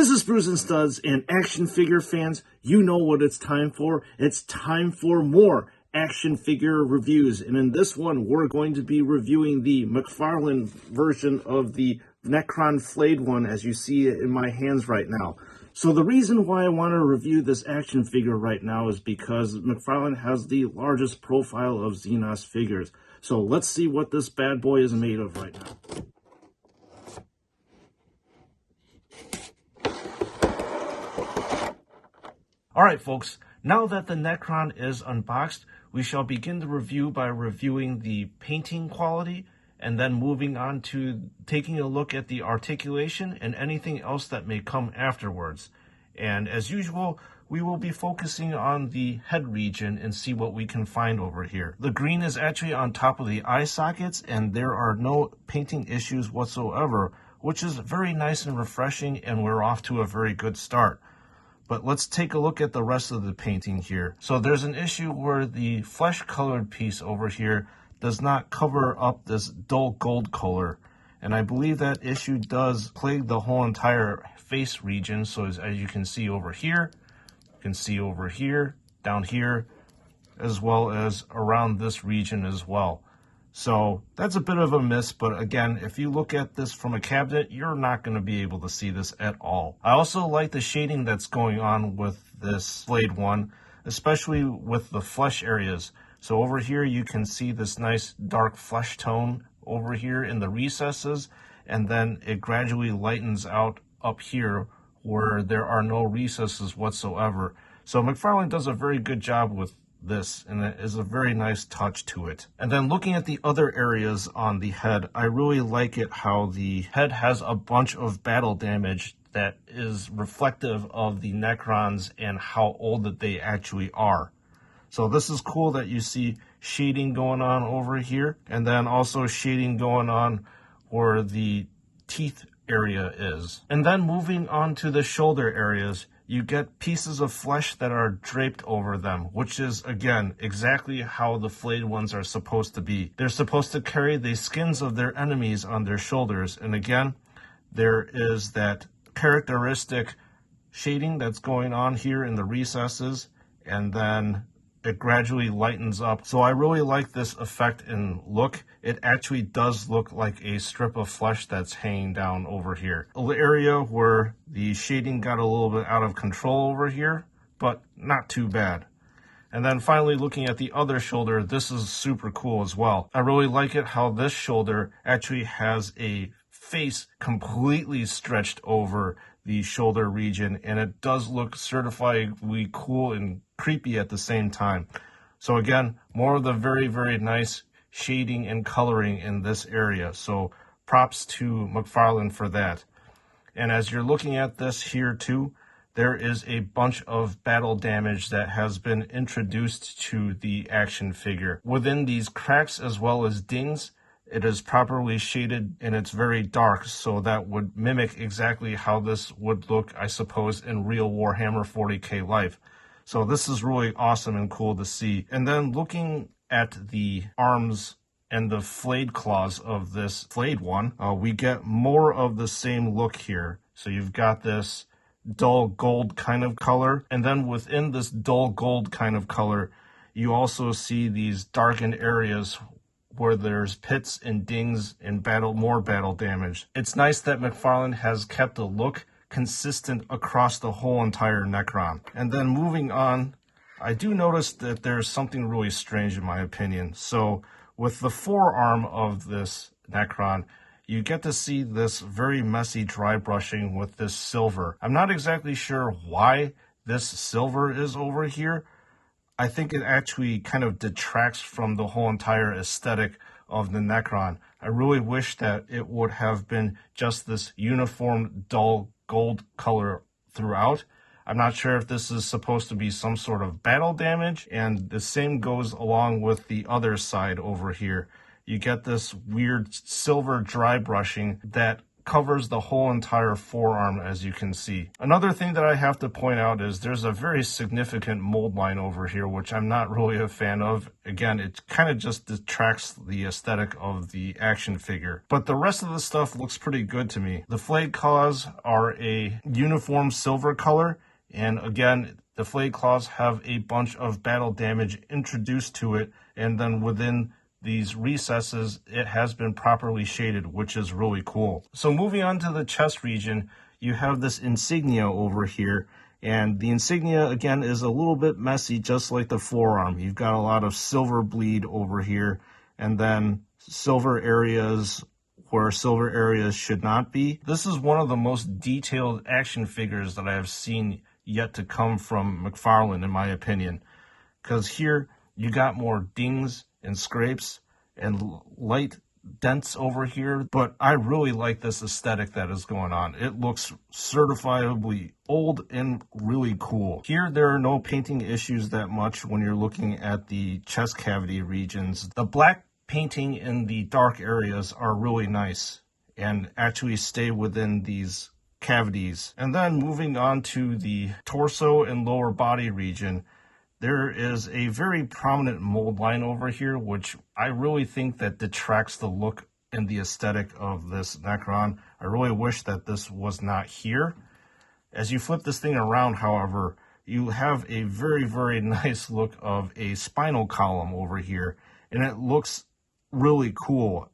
This is Brews and Studs, and action figure fans, you know what it's time for. It's time for more action figure reviews, and in this one, we're going to be reviewing the McFarlane version of the Necron Flayed One, as you see it in my hands right now. So the reason why I want to review this action figure right now is because McFarlane has the largest profile of Xenos figures. So let's see what this bad boy is made of right now. Alright folks, now that the Necron is unboxed, we shall begin the review by reviewing the painting quality and then moving on to taking a look at the articulation and anything else that may come afterwards. And as usual, we will be focusing on the head region and see what we can find over here. The green is actually on top of the eye sockets and there are no painting issues whatsoever, which is very nice and refreshing, and we're off to a very good start. But let's take a look at the rest of the painting here. So there's an issue where the flesh colored piece over here does not cover up this dull gold color. And I believe that issue does plague the whole entire face region. So as you can see over here, you can see over here, down here, as well as around this region as well. So that's a bit of a miss, but again, if you look at this from a cabinet, you're not going to be able to see this at all. I also like the shading that's going on with this Flayed One, especially with the flesh areas. So over here you can see this nice dark flesh tone over here in the recesses, and then it gradually lightens out up here where there are no recesses whatsoever. So McFarlane does a very good job with this, and it is a very nice touch to it. And then looking at the other areas on the head, I really like it how the head has a bunch of battle damage that is reflective of the Necrons and how old that they actually are. So this is cool that you see shading going on over here, and then also shading going on where the teeth area is. And then moving on to the shoulder areas, you get pieces of flesh that are draped over them, which is, again, exactly how the flayed ones are supposed to be. They're supposed to carry the skins of their enemies on their shoulders. And again, there is that characteristic shading that's going on here in the recesses, and then it gradually lightens up. So I really like this effect and look. It actually does look like a strip of flesh that's hanging down over here. The area where the shading got a little bit out of control over here, but not too bad. And then finally looking at the other shoulder, this is super cool as well. I really like it how this shoulder actually has a face completely stretched over the shoulder region, and it does look certifiably cool and creepy at the same time. So again, more of the very, very nice shading and coloring in this area. So props to McFarlane for that. And as you're looking at this here too, there is a bunch of battle damage that has been introduced to the action figure. Within these cracks as well as dings, it is properly shaded and it's very dark, so that would mimic exactly how this would look, I suppose, in real Warhammer 40K life. So this is really awesome and cool to see. And then looking at the arms and the flayed claws of this Flayed One, we get more of the same look here. So you've got this dull gold kind of color, and then within this dull gold kind of color, you also see these darkened areas where there's pits and dings and more battle damage. It's nice that McFarlane has kept a look consistent across the whole entire Necron. And then moving on, I do notice that there's something really strange in my opinion. So with the forearm of this Necron, you get to see this very messy dry brushing with this silver. I'm not exactly sure why this silver is over here. I think it actually kind of detracts from the whole entire aesthetic of the Necron. I really wish that it would have been just this uniform dull gold color throughout. I'm not sure if this is supposed to be some sort of battle damage, and the same goes along with the other side over here. You get this weird silver dry brushing that covers the whole entire forearm, as you can see. Another thing that I have to point out is there's a very significant mold line over here, which I'm not really a fan of. Again, it kind of just detracts the aesthetic of the action figure. But the rest of the stuff looks pretty good to me. The flayed claws are a uniform silver color, and again, the flayed claws have a bunch of battle damage introduced to it, and then within these recesses, it has been properly shaded, which is really cool. So moving on to the chest region, you have this insignia over here, and the insignia, again, is a little bit messy, just like the forearm. You've got a lot of silver bleed over here, and then silver areas where silver areas should not be. This is one of the most detailed action figures that I have seen yet to come from McFarlane, in my opinion, because here you got more dings and scrapes and light dents over here, but I really like this aesthetic that is going on. It looks certifiably old and really cool. Here there are no painting issues that much when you're looking at the chest cavity regions. The black painting in the dark areas are really nice and actually stay within these cavities. And then moving on to the torso and lower body region, there is a very prominent mold line over here, which I really think that detracts the look and the aesthetic of this Necron. I really wish that this was not here. As you flip this thing around, however, you have a very, very nice look of a spinal column over here, and it looks really cool,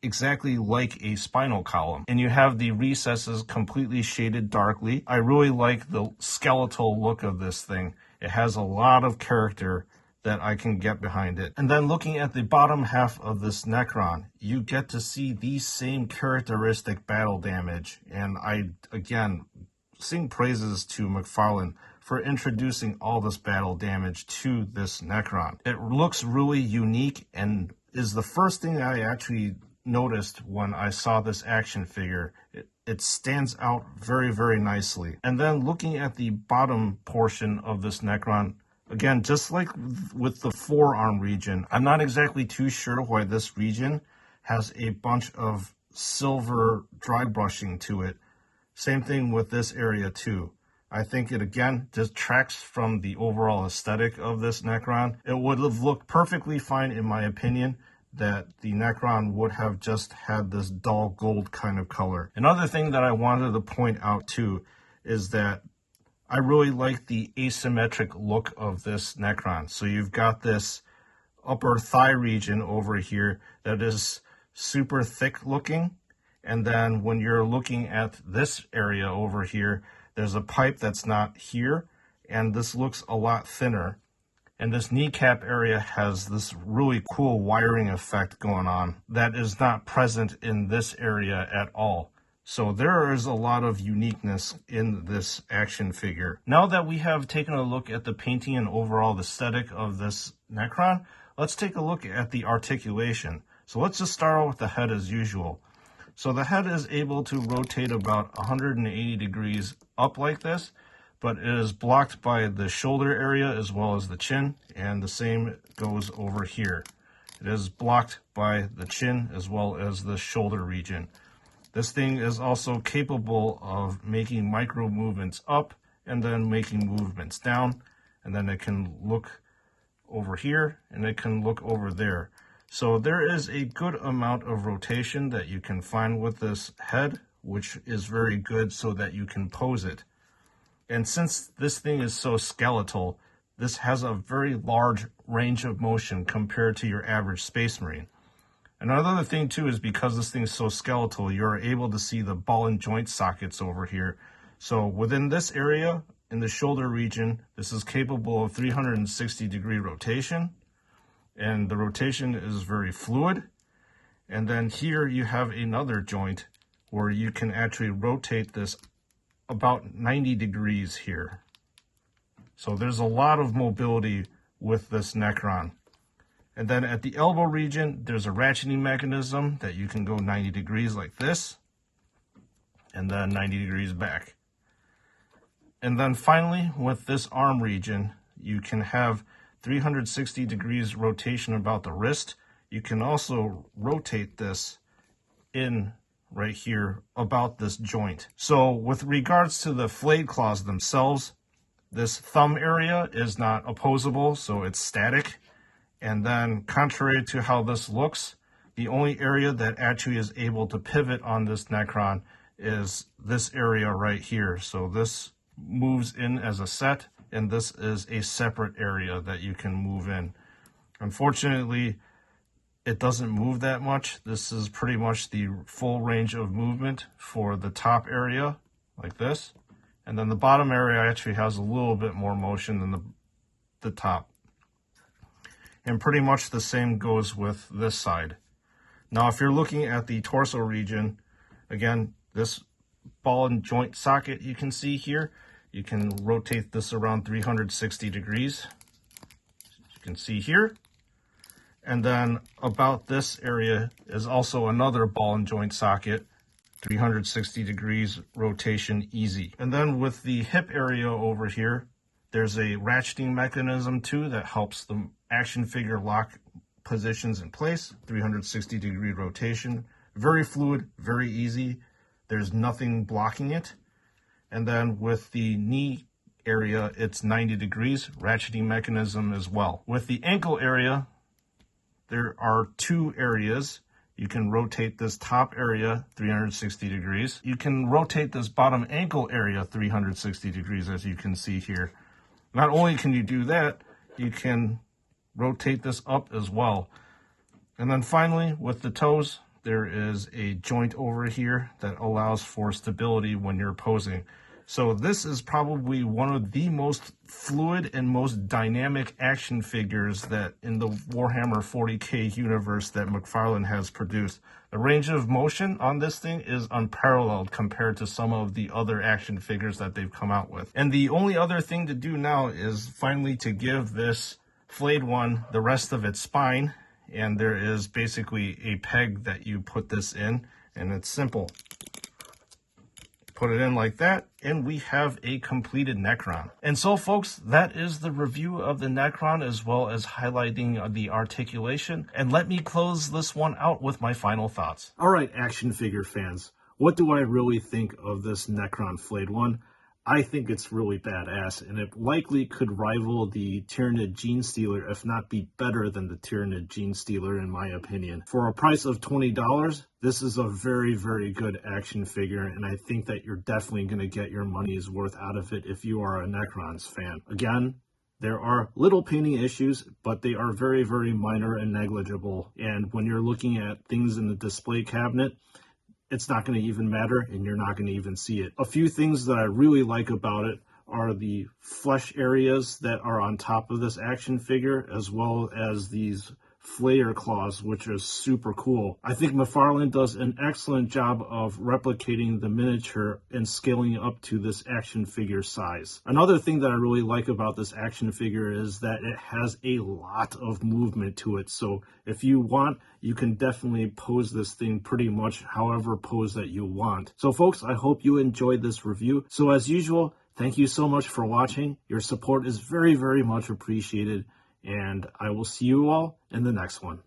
exactly like a spinal column. And you have the recesses completely shaded darkly. I really like the skeletal look of this thing. It has a lot of character that I can get behind it. And then looking at the bottom half of this Necron, you get to see the same characteristic battle damage. And I, again, sing praises to McFarlane for introducing all this battle damage to this Necron. It looks really unique and is the first thing I actually noticed when I saw this action figure. It stands out very, very nicely. And then looking at the bottom portion of this Necron, again, just like with the forearm region, I'm not exactly too sure why this region has a bunch of silver dry brushing to it. Same thing with this area too. I think it, again, detracts from the overall aesthetic of this Necron. It would have looked perfectly fine, in my opinion, that the Necron would have just had this dull gold kind of color. Another thing that I wanted to point out too is that I really like the asymmetric look of this Necron. So you've got this upper thigh region over here that is super thick looking, and then when you're looking at this area over here, there's a pipe that's not here, and this looks a lot thinner. And this kneecap area has this really cool wiring effect going on that is not present in this area at all. So there is a lot of uniqueness in this action figure. Now that we have taken a look at the painting and overall aesthetic of this Necron, let's take a look at the articulation. So let's just start out with the head as usual. So the head is able to rotate about 180 degrees up like this, but it is blocked by the shoulder area as well as the chin, and the same goes over here. It is blocked by the chin as well as the shoulder region. This thing is also capable of making micro movements up and then making movements down, and then it can look over here and it can look over there. So there is a good amount of rotation that you can find with this head, which is very good so that you can pose it. And since this thing is so skeletal, this has a very large range of motion compared to your average Space Marine. Another thing too is because this thing is so skeletal, you're able to see the ball and joint sockets over here. So within this area, in the shoulder region, this is capable of 360 degree rotation, and the rotation is very fluid. And then here you have another joint where you can actually rotate this about 90 degrees here. So there's a lot of mobility with this Necron. And then at the elbow region, there's a ratcheting mechanism that you can go 90 degrees like this, and then 90 degrees back. And then finally, with this arm region, you can have 360 degrees rotation about the wrist. You can also rotate this in right here about this joint. So with regards to the flayed claws themselves, this thumb area is not opposable, so it's static. And then contrary to how this looks, the only area that actually is able to pivot on this Necron is this area right here. So this moves in as a set, and this is a separate area that you can move in. Unfortunately, it doesn't move that much. This is pretty much the full range of movement for the top area, like this. And then the bottom area actually has a little bit more motion than the top. And pretty much the same goes with this side. Now, if you're looking at the torso region, again, this ball and joint socket you can see here, you can rotate this around 360 degrees, as you can see here. And then about this area is also another ball and joint socket, 360 degrees rotation easy. And then with the hip area over here, there's a ratcheting mechanism too that helps the action figure lock positions in place, 360 degree rotation. Very fluid, very easy. There's nothing blocking it. And then with the knee area, it's 90 degrees, ratcheting mechanism as well. With the ankle area, there are two areas. You can rotate this top area 360 degrees. You can rotate this bottom ankle area 360 degrees, as you can see here. Not only can you do that, you can rotate this up as well. And then finally, with the toes, there is a joint over here that allows for stability when you're posing. So this is probably one of the most fluid and most dynamic action figures that in the Warhammer 40K universe that McFarlane has produced. The range of motion on this thing is unparalleled compared to some of the other action figures that they've come out with. And the only other thing to do now is finally to give this Flayed One the rest of its spine. And there is basically a peg that you put this in, and it's simple. Put it in like that, and we have a completed Necron. And so, folks, that is the review of the Necron, as well as highlighting the articulation. And let me close this one out with my final thoughts. All right, action figure fans, what do I really think of this Necron Flayed One? I think it's really badass, and it likely could rival the Tyranid Genestealer, if not be better than the Tyranid Genestealer, in my opinion. For a price of $20, this is a very, very good action figure, and I think that you're definitely going to get your money's worth out of it if you are a Necrons fan. Again, there are little painting issues, but they are very, very minor and negligible, and when you're looking at things in the display cabinet, it's not going to even matter, and you're not going to even see it. A few things that I really like about it are the flesh areas that are on top of this action figure, as well as these flayer claws, which are super cool. I think McFarlane does an excellent job of replicating the miniature and scaling up to this action figure size. Another thing that I really like about this action figure is that it has a lot of movement to it. So if you want, you can definitely pose this thing pretty much however pose that you want. So folks, I hope you enjoyed this review. So as usual, thank you so much for watching. Your support is very, very much appreciated. And I will see you all in the next one.